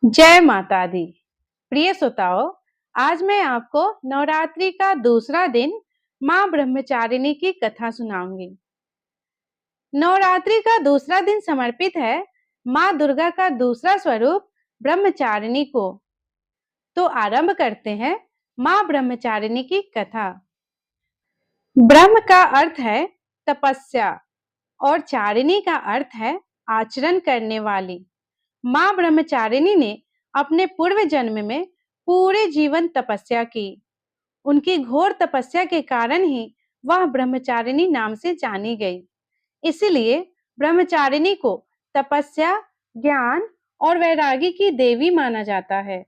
जय माता दी। प्रिय श्रोताओं, आज मैं आपको नवरात्रि का दूसरा दिन मां ब्रह्मचारिणी की कथा सुनाऊंगी। नवरात्रि का दूसरा दिन समर्पित है मां दुर्गा का दूसरा स्वरूप ब्रह्मचारिणी को। तो आरंभ करते हैं मां ब्रह्मचारिणी की कथा। ब्रह्म का अर्थ है तपस्या और चारिणी का अर्थ है आचरण करने वाली। मां ब्रह्मचारिणी ने अपने पूर्व जन्म में पूरे जीवन तपस्या की। उनकी घोर तपस्या के कारण ही वह ब्रह्मचारिणी नाम से जानी गई। इसीलिए ब्रह्मचारिणी को तपस्या, ज्ञान और वैरागी की देवी माना जाता है।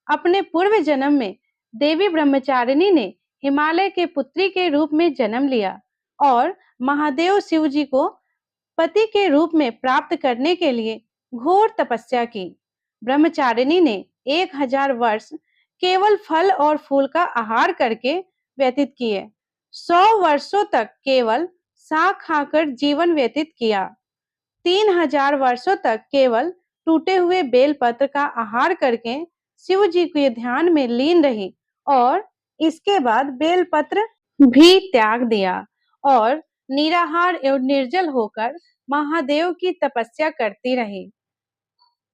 अपने पूर्व जन्म में देवी ब्रह्मचारिणी ने हिमालय के पुत्री के रूप में जन्म लिया और महादेव शिव जी को पति के रूप में प्राप्त करने के लिए घोर तपस्या की। ब्रह्मचारिणी ने 1000 वर्ष केवल फल और फूल का आहार करके व्यतीत किए। 100 वर्षों तक केवल साग खाकर जीवन व्यतीत किया। 3000 वर्षों तक केवल टूटे हुए बेलपत्र का आहार करके शिव जी के ध्यान में लीन रही और इसके बाद बेलपत्र भी त्याग दिया और निराहार एवं निर्जल होकर महादेव की तपस्या करती रही।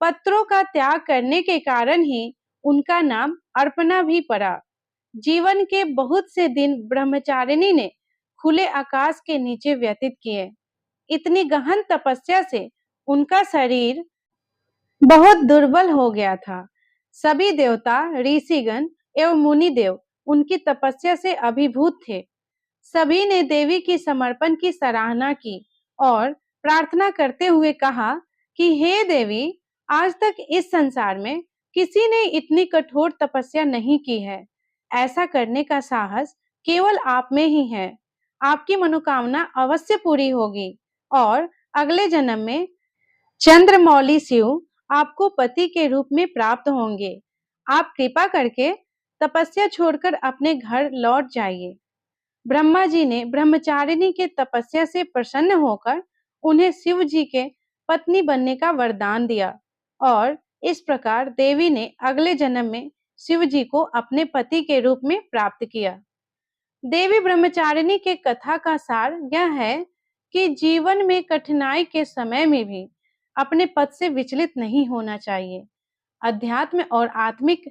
पत्रों का त्याग करने के कारण ही उनका नाम अर्पणा भी पड़ा। जीवन के बहुत से दिन ब्रह्मचारिणी ने खुले आकाश के नीचे व्यतीत किए। इतनी गहन तपस्या से उनका शरीर बहुत दुर्बल हो गया था। सभी देवता, ऋषिगण एवं मुनि देव उनकी तपस्या से अभिभूत थे। सभी ने देवी की समर्पण की सराहना की और प्रार्थना करते हुए कहा कि हे देवी, आज तक इस संसार में किसी ने इतनी कठोर तपस्या नहीं की है। ऐसा करने का साहस केवल आप में ही है। आपकी मनोकामना अवश्य पूरी होगी और अगले जन्म में चंद्रमौली शिव आपको पति के रूप में प्राप्त होंगे। आप कृपा करके तपस्या छोड़कर अपने घर लौट जाइए। ब्रह्मा जी ने ब्रह्मचारिणी के तपस्या से प्रसन्न होकर उन्हें शिव जी के पत्नी बनने का वरदान दिया और इस प्रकार देवी ने अगले जन्म में शिव जी को अपने पति के रूप में प्राप्त किया। देवी ब्रह्मचारिणी के कथा का सार यह है कि जीवन में कठिनाई के समय में भी अपने पद से विचलित नहीं होना चाहिए। अध्यात्म और आत्मिक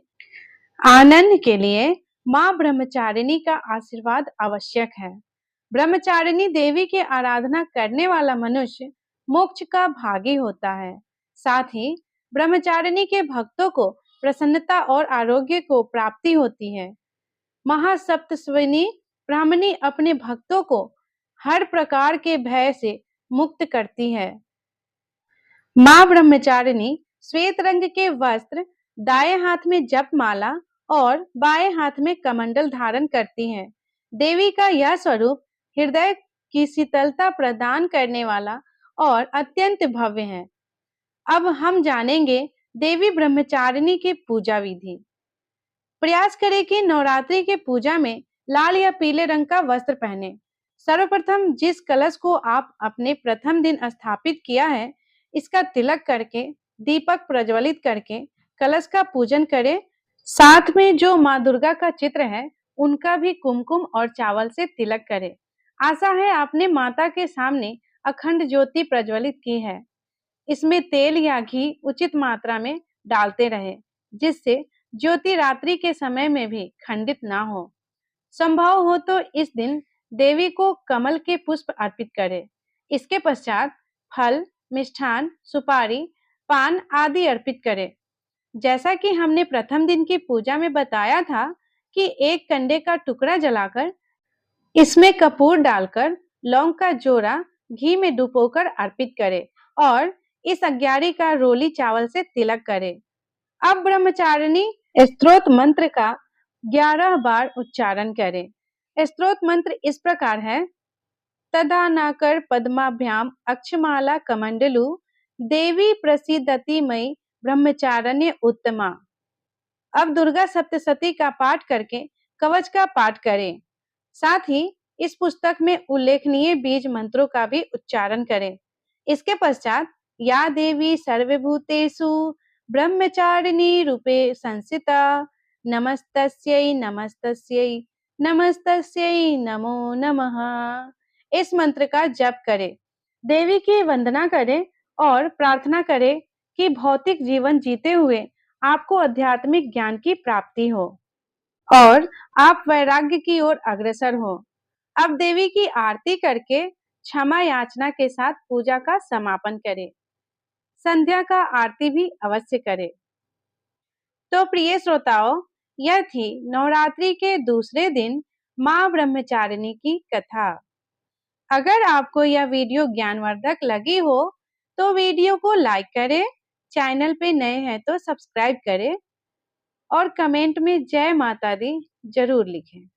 आनंद के लिए मां ब्रह्मचारिणी का आशीर्वाद आवश्यक है। ब्रह्मचारिणी देवी की आराधना करने वाला मनुष्य मोक्ष का भागी होता है। साथ ही ब्रह्मचारिणी के भक्तों को प्रसन्नता और आरोग्य को प्राप्ति होती है। महासप्तस्विनी ब्राह्मणी अपने भक्तों को हर प्रकार के भय से मुक्त करती है। मां ब्रह्मचारिणी श्वेत रंग के वस्त्र, दाएं हाथ में जप माला और बाएं हाथ में कमंडल धारण करती हैं। देवी का यह स्वरूप हृदय की शीतलता प्रदान करने वाला और अत्यंत भव्य है। अब हम जानेंगे देवी ब्रह्मचारिणी की पूजा विधि। प्रयास करें कि नवरात्रि के पूजा में लाल या पीले रंग का वस्त्र पहने। सर्वप्रथम जिस कलश को आप अपने प्रथम दिन स्थापित किया है, इसका तिलक करके, दीपक प्रज्वलित करके कलश का पूजन करें। साथ में जो माँ दुर्गा का चित्र है, उनका भी कुमकुम और चावल से तिलक करें। आशा है आपने माता के सामने अखंड ज्योति प्रज्वलित की है। इसमें तेल या घी उचित मात्रा में डालते रहे, जिससे ज्योति रात्रि के समय में भी खंडित ना हो। संभव हो तो इस दिन देवी को कमल के पुष्प अर्पित करें। इसके पश्चात फल, मिष्ठान, सुपारी, पान आदि अर्पित करें। जैसा कि हमने प्रथम दिन की पूजा में बताया था कि एक कंडे का टुकड़ा जलाकर इसमें कपूर डालकर लौंग का जोड़ा घी में डुबोकर अर्पित करें और इस अज्ञारी का रोली चावल से तिलक करें। अब ब्रह्मचारिणी स्तोत्र मंत्र का 11 बार उच्चारण करें। स्तोत्र मंत्र इस प्रकार है: तदानाकर पद्माभ्याम अक्षमाला कमंडलु देवी प्रसिद्धति मई ब्रह्मचारिण्य उत्तमा। अब दुर्गा सप्तशती का पाठ करके कवच का पाठ करें। साथ ही इस पुस्तक में उल्लेखनीय बीज मंत्रों का भी उच्चारण करें। इसके पश्चात या देवी सर्वभूतेषु ब्रह्मचारिणी रूपे संस्थिता नमस्तस्यै नमस्तस्यै नमस्तस्यै नमो नमः। इस मंत्र का जप करें, देवी की वंदना करें और प्रार्थना करें कि भौतिक जीवन जीते हुए आपको आध्यात्मिक ज्ञान की प्राप्ति हो और आप वैराग्य की ओर अग्रसर हो। अब देवी की आरती करके क्षमा याचना के साथ पूजा का समापन करें। संध्या का आरती भी अवश्य करें। तो प्रिय श्रोताओं, यह थी नवरात्रि के दूसरे दिन मां ब्रह्मचारिणी की कथा। अगर आपको यह वीडियो ज्ञानवर्धक लगी हो तो वीडियो को लाइक करें, चैनल पे नए हैं तो सब्सक्राइब करें और कमेंट में जय माता दी जरूर लिखें।